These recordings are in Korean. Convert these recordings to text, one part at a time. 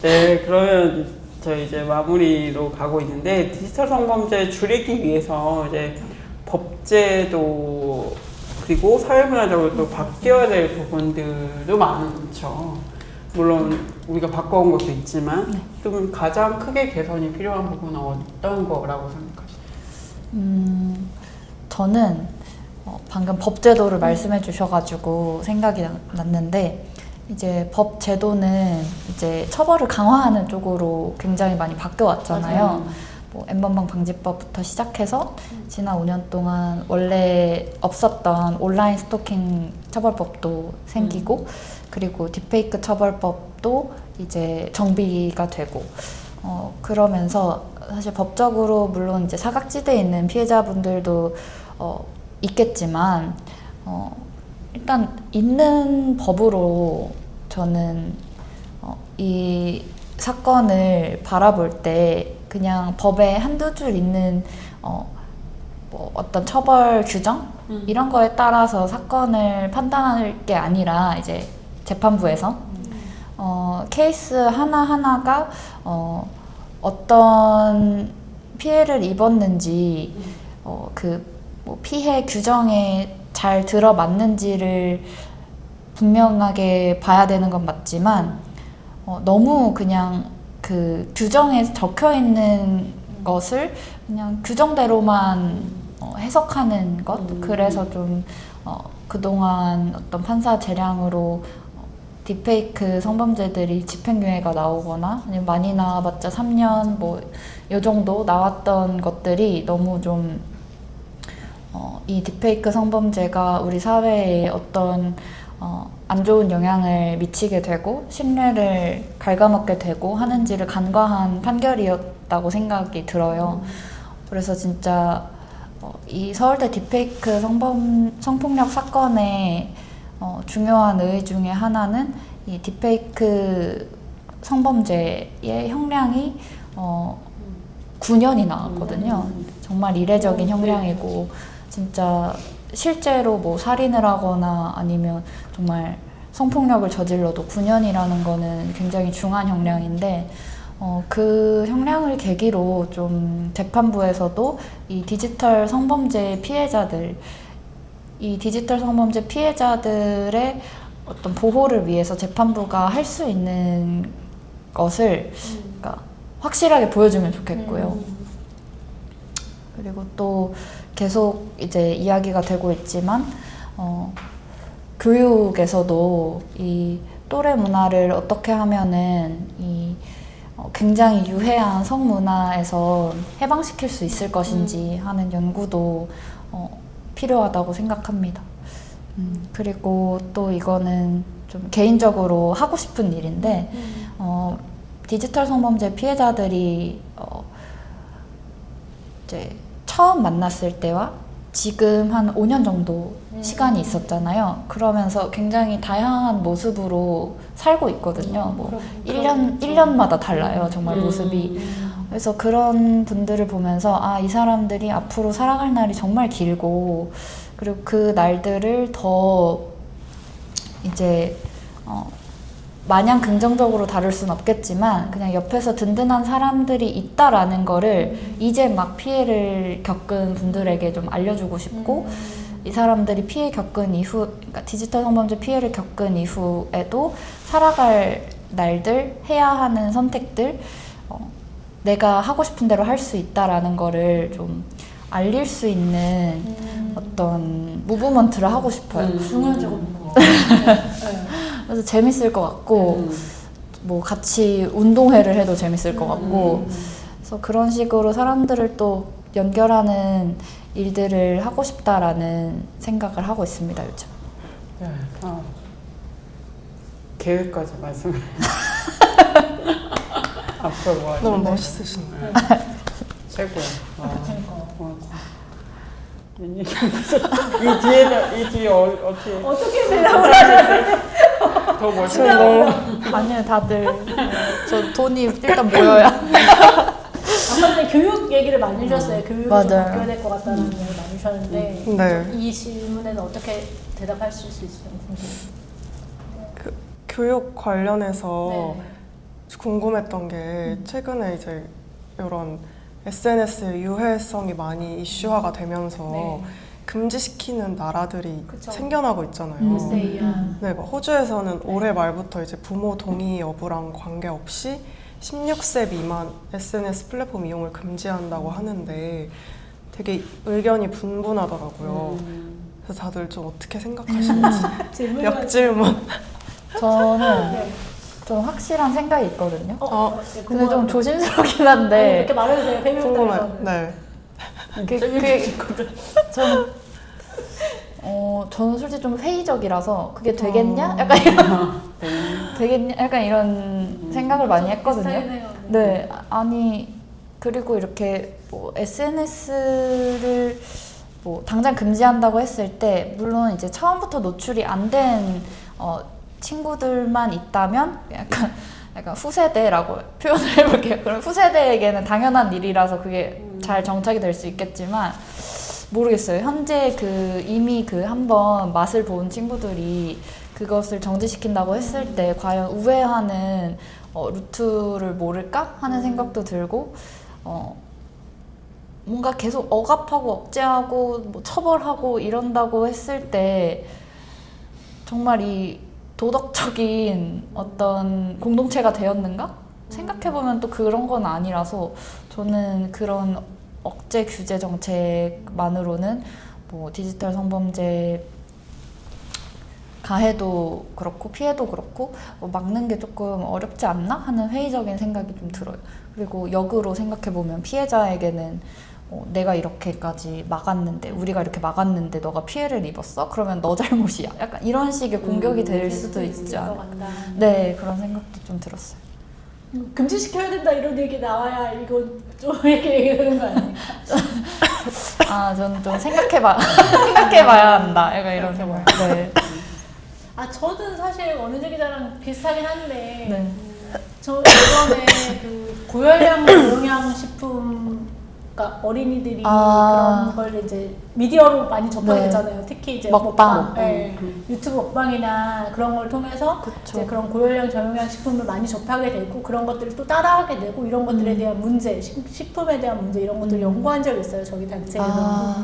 네, 그러면 저희 이제 마무리로 가고 있는데 디지털 성범죄 줄이기 위해서 이제 법제도 그리고 사회문화적으로 또 바뀌어야 될 부분들도 많죠. 물론 우리가 바꿔온 것도 있지만 좀 가장 크게 개선이 필요한 부분은 어떤 거라고 생각하시나요? 저는 방금 법제도를 말씀해 주셔가지고 생각이 났는데 이제 법 제도는 이제 처벌을 강화하는 쪽으로 굉장히 많이 바뀌어 왔잖아요. 뭐 N번방 방지법부터 시작해서 지난 5년 동안 원래 없었던 온라인 스토킹 처벌법도 생기고 그리고 딥페이크 처벌법도 이제 정비가 되고 그러면서 사실 법적으로 물론 이제 사각지대에 있는 피해자분들도 있겠지만 일단 있는 법으로 저는 이 사건을 바라볼 때 그냥 법에 한두 줄 있는 뭐 어떤 처벌 규정 이런 거에 따라서 사건을 판단할 게 아니라 이제 재판부에서 케이스 하나하나가 어떤 피해를 입었는지 뭐 피해 규정에 잘 들어맞는지를 분명하게 봐야 되는 건 맞지만 너무 그냥 그 규정에 적혀 있는 것을 그냥 규정대로만 해석하는 것 그래서 좀 그동안 어떤 판사 재량으로 딥페이크 성범죄들이 집행유예가 나오거나 아니면 많이 나와봤자 3년 뭐 요 정도 나왔던 것들이 너무 좀 이 딥페이크 성범죄가 우리 사회에 어떤 안 좋은 영향을 미치게 되고 신뢰를 갉아먹게 되고 하는지를 간과한 판결이었다고 생각이 들어요. 그래서 진짜 이 서울대 딥페이크 성폭력 사건의 중요한 의의 중에 하나는 이 딥페이크 성범죄의 형량이 9년이 나왔거든요. 정말 이례적인 형량이고 진짜 실제로 뭐 살인을 하거나 아니면 정말 성폭력을 저질러도 9년이라는 거는 굉장히 중한 형량인데 그 형량을 계기로 좀 재판부에서도 이 디지털 성범죄 피해자들 이 디지털 성범죄 피해자들의 어떤 보호를 위해서 재판부가 할 수 있는 것을 그러니까 확실하게 보여주면 좋겠고요. 그리고 또 계속 이제 이야기가 되고 있지만 교육에서도 이 또래 문화를 어떻게 하면은 이 굉장히 유해한 성문화에서 해방시킬 수 있을 것인지 하는 연구도 필요하다고 생각합니다. 그리고 또 이거는 좀 개인적으로 하고 싶은 일인데 디지털 성범죄 피해자들이 이제 처음 만났을 때와 지금 한 5년 정도 시간이 있었잖아요. 그러면서 굉장히 다양한 모습으로 살고 있거든요. 뭐 1년마다 달라요. 정말 모습이. 그래서 그런 분들을 보면서 아, 이 사람들이 앞으로 살아갈 날이 정말 길고 그리고 그 날들을 더 이제 마냥 긍정적으로 다룰 순 없겠지만 그냥 옆에서 든든한 사람들이 있다라는 거를 이제 막 피해를 겪은 분들에게 좀 알려주고 싶고 이 사람들이 피해 겪은 이후 그러니까 디지털 성범죄 피해를 겪은 이후에도 살아갈 날들 해야 하는 선택들 내가 하고 싶은 대로 할 수 있다라는 거를 좀 알릴 수 있는 어떤 무브먼트를 하고 싶어요. 중요하죠. 그래서 재밌을 것 같고 뭐 같이 운동회를 해도 재밌을 것 같고 그래서 그런 식으로 사람들을 또 연결하는 일들을 하고 싶다라는 생각을 하고 있습니다 요즘. 네. 계획까지 말씀을 앞으로 뭐 너무 하시는데? 멋있으시네요. 최고야. 이 뒤에 어떻게 더 멋있는 아니요 다들 저 돈이 일단 모여야. 아까 전에 교육 얘기를 많이 해주셨어요. 교육이 좀 맞아요. 바뀌어야 될 것 같다는 얘기를 많이 해주셨는데 네. 이 질문에는 어떻게 대답하실 수 있어요? 교육 관련해서 네. 궁금했던 게 최근에 이제 이런 SNS의 유해성이 많이 이슈화가 되면서 네. 금지시키는 나라들이 그쵸. 생겨나고 있잖아요. SA야. 네, 막 호주에서는 올해 말부터 이제 부모 동의 여부랑 관계없이 16세 미만 SNS 플랫폼 이용을 금지한다고 하는데 되게 의견이 분분하더라고요. 그래서 다들 좀 어떻게 생각하시는지 질문이 역질문. 저는 네. 좀 확실한 생각이 있거든요. 네, 근데 좀 궁금합니다. 조심스럽긴 아니, 한데 이렇게 말해주세요. 궁금해. 페미니스트에서는. 네. 저는 솔직히 좀 회의적이라서 그게 되겠냐? 약간 이런 되겠냐? 약간 이런 생각을 많이 했거든요. 비슷하네요. 네, 아니 그리고 이렇게 뭐 SNS를 뭐 당장 금지한다고 했을 때 물론 이제 처음부터 노출이 안 된 친구들만 있다면 약간 후세대라고 표현을 해볼게요. 그럼 후세대에게는 당연한 일이라서 그게 잘 정착이 될 수 있겠지만 모르겠어요. 현재 이미 한번 맛을 본 친구들이 그것을 정지시킨다고 했을 때 과연 우회하는 루트를 모를까 하는 생각도 들고 뭔가 계속 억압하고 억제하고 뭐 처벌하고 이런다고 했을 때 정말 이 도덕적인 어떤 공동체가 되었는가? 생각해보면 또 그런 건 아니라서 저는 그런 억제 규제 정책만으로는 뭐 디지털 성범죄 가해도 그렇고 피해도 그렇고 막는 게 조금 어렵지 않나 하는 회의적인 생각이 좀 들어요. 그리고 역으로 생각해보면 피해자에게는 내가 이렇게까지 막았는데 우리가 이렇게 막았는데 너가 피해를 입었어? 그러면 너 잘못이야. 약간 이런 식의 공격이 될 수도 있지 않을까. 네, 그런 생각도 좀 들었어요. 금지시켜야 된다 이런 얘기 나와야 이건 좀 이렇게 얘기하는 거 아닙니까? 저는 좀 생각해봐야 한다. 약간 이런 생각. 네. 저는 사실 원은재 기자랑 비슷하긴 한데 네. 저 이번에 고열량 영양식품 그러니까 어린이들이 그런 걸 이제 미디어로 많이 접하게 네. 되잖아요. 특히 이제 먹방. 네. 유튜브 먹방이나 그런 걸 통해서 이제 그런 고열량 저영양 식품을 많이 접하게 되고 그런 것들을 또 따라하게 되고 이런 것들에 대한 문제, 식품에 대한 문제 이런 것들을 연구한 적이 있어요. 저희 단체에서.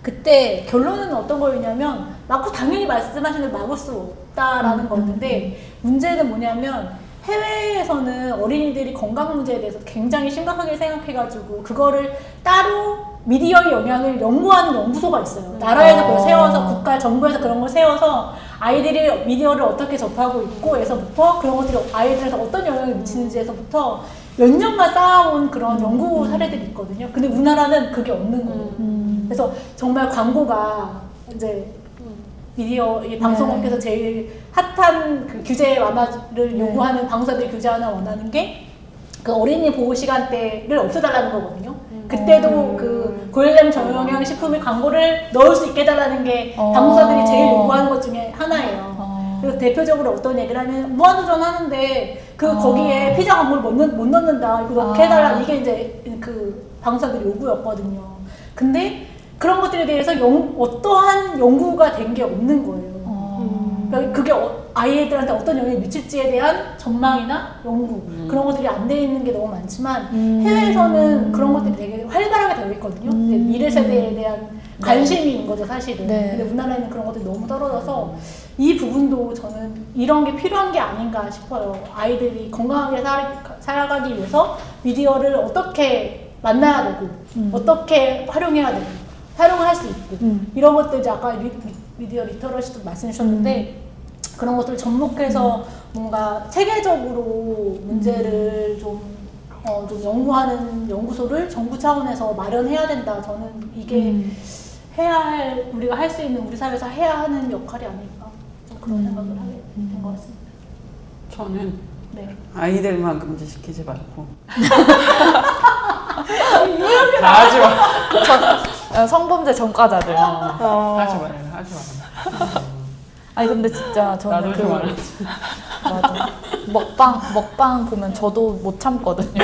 그때 결론은 어떤 거였냐면 당연히 말씀하신 대로 막을 수 없다라는 거였는데 문제는 뭐냐면 해외에서는 어린이들이 건강 문제에 대해서 굉장히 심각하게 생각해가지고 그거를 따로 미디어의 영향을 연구하는 연구소가 있어요. 나라에서 그걸 세워서 국가 정부에서 그런 걸 세워서 아이들이 미디어를 어떻게 접하고 있고 에서부터 그런 것들이 아이들한테 어떤 영향을 미치는지에서부터 몇 년간 쌓아온 그런 연구 사례들이 있거든요. 근데 우리나라는 그게 없는 거예요. 그래서 정말 광고가 이제 미디어 이 방송업계에서 제일 핫한 규제 완화를 요구하는 방송사들이 규제 완화 원하는 게 그 어린이 보호 시간대를 없애달라는 거거든요. 그때도 그 고열량 저영양 식품의 광고를 넣을 수 있게 해달라는 게 방송사들이 제일 요구하는 것 중에 하나예요. 그래서 대표적으로 어떤 얘기를 하면 무한도전 하는데 거기에 피자 광고를 못 넣는다. 이거 넣게 해달라. 이게 이제 그 방송사들의 요구였거든요. 근데 그런 것들에 대해서 어떠한 연구가 된 게 없는 거예요. 그러니까 그게 아이들한테 어떤 영향을 미칠지에 대한 전망이나 연구 그런 것들이 안 돼 있는 게 너무 많지만 해외에서는 그런 것들이 되게 활발하게 되어 있거든요. 미래 세대에 대한 관심인 거죠, 사실은. 근데 우리나라에는 그런 것들이 너무 떨어져서 이 부분도 저는 이런 게 필요한 게 아닌가 싶어요. 아이들이 건강하게 살아가기 위해서 미디어를 어떻게 만나야 되고 어떻게 활용해야 되고 활용을 할 수 있고 이런 것들 이제 아까 미디어 리터러시도 말씀해 주셨는데 그런 것들을 접목해서 뭔가 체계적으로 문제를 좀 연구하는 연구소를 정부 차원에서 마련해야 된다. 저는 이게 우리가 할 수 있는 우리 사회에서 해야 하는 역할이 아닐까 좀 그런 생각을 하게 된 것 같습니다. 저는 네. 아이들만 금지시키지 말고 다 하지 마. 성범죄 전과자들. 하지 말아요. 아니 근데 진짜 저는 나도 좀 알았지. 맞아. 먹방 보면 저도 못 참거든요.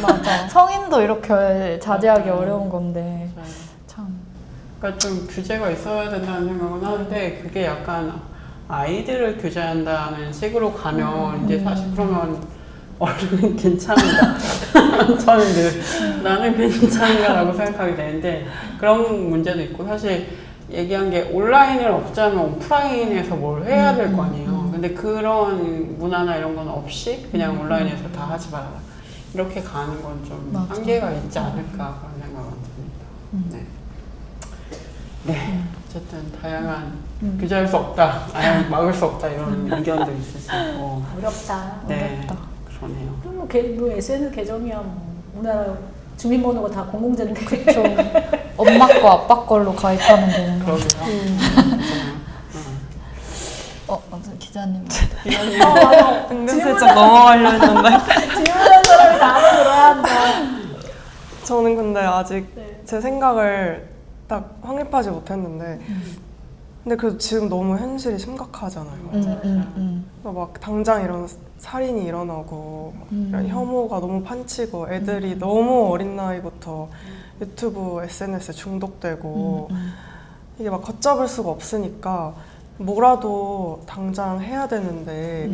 맞아. 성인도 이렇게 자제하기 어려운 건데 참. 그러니까 좀 규제가 있어야 된다는 생각은 하는데 그게 약간 아이들을 규제한다는 식으로 가면 이제 사실 그러면 어른은 괜찮은가? 저는 늘 나는 괜찮은가라고 생각하게 되는데 그런 문제도 있고 사실 얘기한 게 온라인을 없자면 오프라인에서 뭘 해야 될 거 아니에요. 근데 그런 문화나 이런 건 없이 그냥 온라인에서 다 하지 말아라. 이렇게 가는 건 좀 맞아. 한계가 있지 않을까 그런 생각은 듭니다. 네. 네. 어쨌든 다양한 규제할 수 없다, 아니 막을 수 없다 이런 의견도 있을 수 있고. 어렵다. 네. 어렵다. 그러네요. 뭐 SNS 계정이야 뭐 우리나라 주민번호가 다 공공재인데. 그쵸. 엄마 거 아빠 걸로 가입하면 되는 거. 그러게요. 맞아, 기자님. 맞아. 은근슬쩍 넘어가려 했는데 질문하는 사람이 다 알아들어야 한다. 저는 근데 아직 네. 제 생각을 딱 확립하지 못했는데 근데 그래도 지금 너무 현실이 심각하잖아요. 그래서 막 당장 이런 살인이 일어나고 이런 혐오가 너무 판치고 애들이 너무 어린 나이부터 유튜브, SNS에 중독되고 이게 막 걷잡을 수가 없으니까 뭐라도 당장 해야 되는데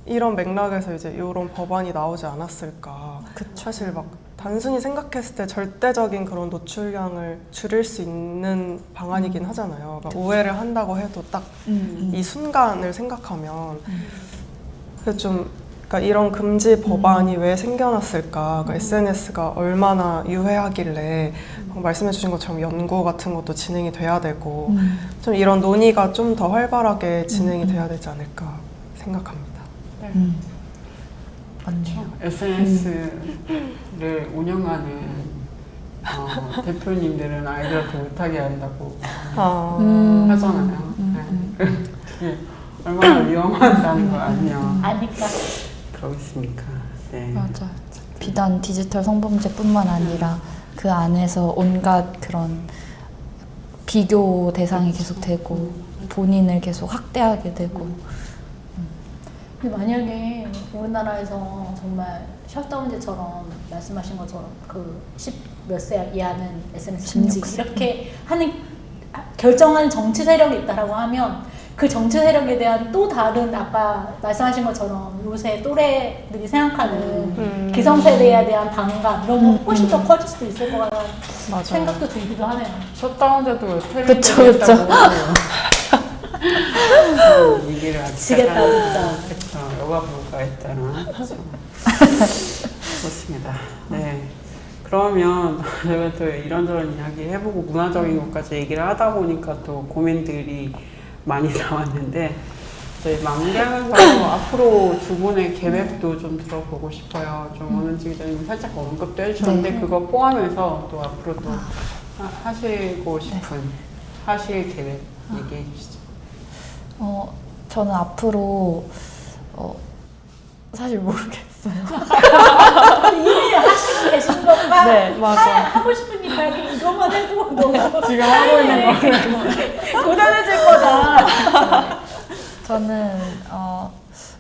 이런 맥락에서 이제 이런 법안이 나오지 않았을까. 음. 사실 막 단순히 생각했을 때 절대적인 그런 노출량을 줄일 수 있는 방안이긴 하잖아요. 그러니까 우회를 한다고 해도 딱 이 순간을 생각하면 그래서 좀 그러니까 이런 금지 법안이 왜 생겨났을까? 그러니까 SNS가 얼마나 유해하길래 말씀해 주신 것처럼 연구 같은 것도 진행이 돼야 되고 좀 이런 논의가 좀 더 활발하게 진행이 돼야 되지 않을까 생각합니다. 맞네요. SNS를 운영하는 대표님들은 아이들한테 못하게 한다고 하잖아요. 그게 얼마나 위험하다는 걸 알면 아니까. 그러겠습니까. 네. 맞아. 비단 디지털 성범죄뿐만 아니라 그 안에서 온갖 그런 비교 대상이 계속 되고 본인을 계속 학대하게 되고. 근데 만약에 우리나라에서 정말 셧다운제처럼 말씀하신 것처럼 그 10몇 세 이하는 SNS 금지 16세. 이렇게 하는 결정하는 정치 세력이 있다라고 하면 그 정치 세력에 대한 또 다른 아까 말씀하신 것처럼 요새 또래들이 생각하는 기성세대에 대한 반감 이런 거 훨씬 더 커질 수도 있을 것 같다는 맞아요. 생각도 들기도 하네요. 셧다운제도 그쵸, 텔레비전이 그쵸. 했다고 얘기를 지겠다 진짜. 그렇죠. 여가 부가 했다나 그렇습니다. 네. 그러면 제가 또 이런저런 이야기 해보고 문화적인 것까지 얘기를 하다 보니까 또 고민들이 많이 나왔는데 저희 마무리하면서 앞으로 두 분의 계획도 좀 들어보고 싶어요. 좀 오는지 기자님 살짝 언급도 해주셨는데 네. 그거 포함해서 또 앞으로 또 하시고 싶은 하실 계획 얘기해 주시죠. 저는 앞으로 사실 모르겠어요. 이미 하시고 계신 것만 네, 맞아. 하고 싶은 이야기 이것만 해도 너무 지금 하고 있는 거 고단해질 거다. 저는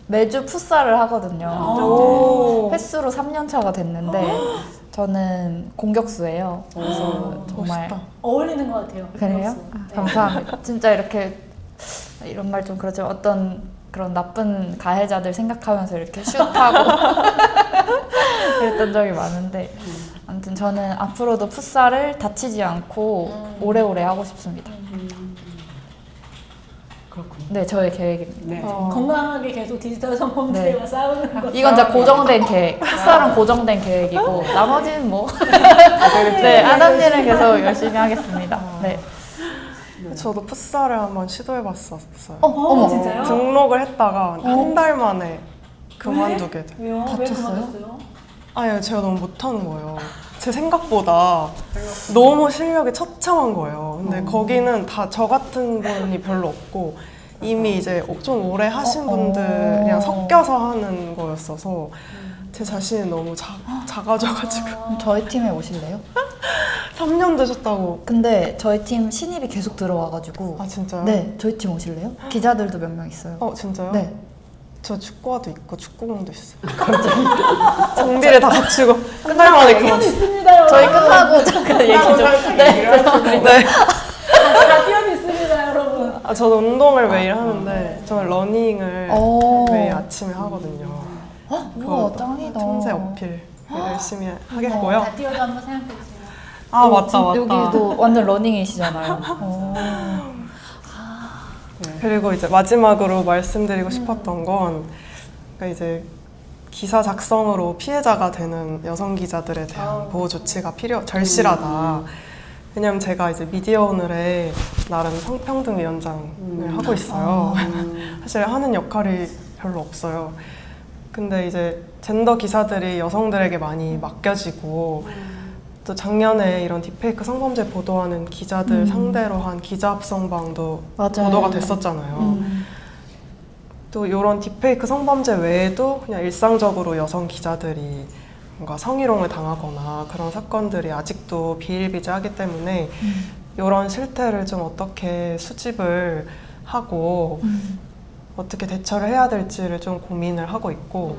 매주 풋살을 하거든요. 오. 횟수로 3년 차가 됐는데 저는 공격수예요. 그래서 정말 멋있다. 어울리는 것 같아요. 그래요? 네. 감사합니다. 진짜 이렇게 이런 말 좀 그렇지만 어떤 그런 나쁜 가해자들 생각하면서 이렇게 슛하고 그랬던 적이 많은데 아무튼 저는 앞으로도 풋살을 다치지 않고 오래오래 하고 싶습니다. 그렇군요. 네, 저의 계획입니다. 네. 건강하게 계속 디지털 성범죄와 네. 싸우는 것. 이건 진짜 고정된 계획. 풋살은 고정된 계획이고 나머지는 뭐 네. 네, 하는 일은 계속 열심히 하겠습니다. 네. 저도 풋살을 한번 시도해봤었어요. 어머 진짜요? 등록을 했다가 한 달 만에 그만두게 돼요. 왜요? 왜 다쳤어요? 그만뒀어요? 아니 제가 너무 못하는 거예요. 제 생각보다 너무 실력이 처참한 거예요. 근데 거기는 다 저 같은 분이 별로 없고 이미 이제 좀 오래 하신 분들이랑 섞여서 하는 거였어서 제 자신이 너무 작아져가지고 그럼 저희 팀에 오실래요? 3년 되셨다고. 근데 저희 팀 신입이 계속 들어와가지고 아 진짜요? 네, 저희 팀 오실래요? 기자들도 몇 명 있어요. 진짜요? 네. 저 축구화도 있고 축구공도 있어요. 장비를 다 갖추고 한 달 만에 그만. 있습니다, 여러분. 저희 끝나고 잠깐 얘기 좀. 네. 네. 다 뛰어는 있습니다, 여러분. 저도 운동을 매일 하는데 저는 러닝을 오. 매일 아침에 하거든요. 우와, 짱이다. 천재 어필 열심히 하겠고요. 다 뛰어도 한번 생각해주세요. 아 맞다. 여기도 완전 러닝이시잖아요. 그리고 이제 마지막으로 말씀드리고 싶었던 건 그러니까 이제 기사 작성으로 피해자가 되는 여성 기자들에 대한 보호 조치가 절실하다. 왜냐면 제가 이제 미디어 오늘에 나름 성평등 위원장을 하고 있어요. 사실 하는 역할이 별로 없어요. 근데 이제 젠더 기사들이 여성들에게 많이 맡겨지고 또 작년에 이런 딥페이크 성범죄 보도하는 기자들 상대로 한 기자 합성방도 맞아요. 보도가 됐었잖아요. 또 이런 딥페이크 성범죄 외에도 그냥 일상적으로 여성 기자들이 뭔가 성희롱을 당하거나 그런 사건들이 아직도 비일비재하기 때문에 이런 실태를 좀 어떻게 수집을 하고 어떻게 대처를 해야 될지를 좀 고민을 하고 있고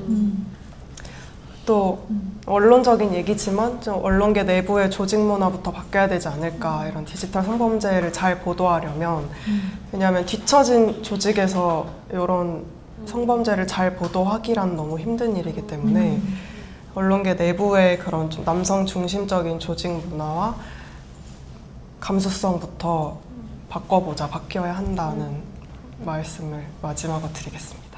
또 언론적인 얘기지만 좀 언론계 내부의 조직 문화부터 바뀌어야 되지 않을까 이런 디지털 성범죄를 잘 보도하려면 왜냐하면 뒤처진 조직에서 이런 성범죄를 잘 보도하기란 너무 힘든 일이기 때문에 언론계 내부의 그런 좀 남성 중심적인 조직 문화와 감수성부터 바뀌어야 한다는 말씀을 마지막으로 드리겠습니다.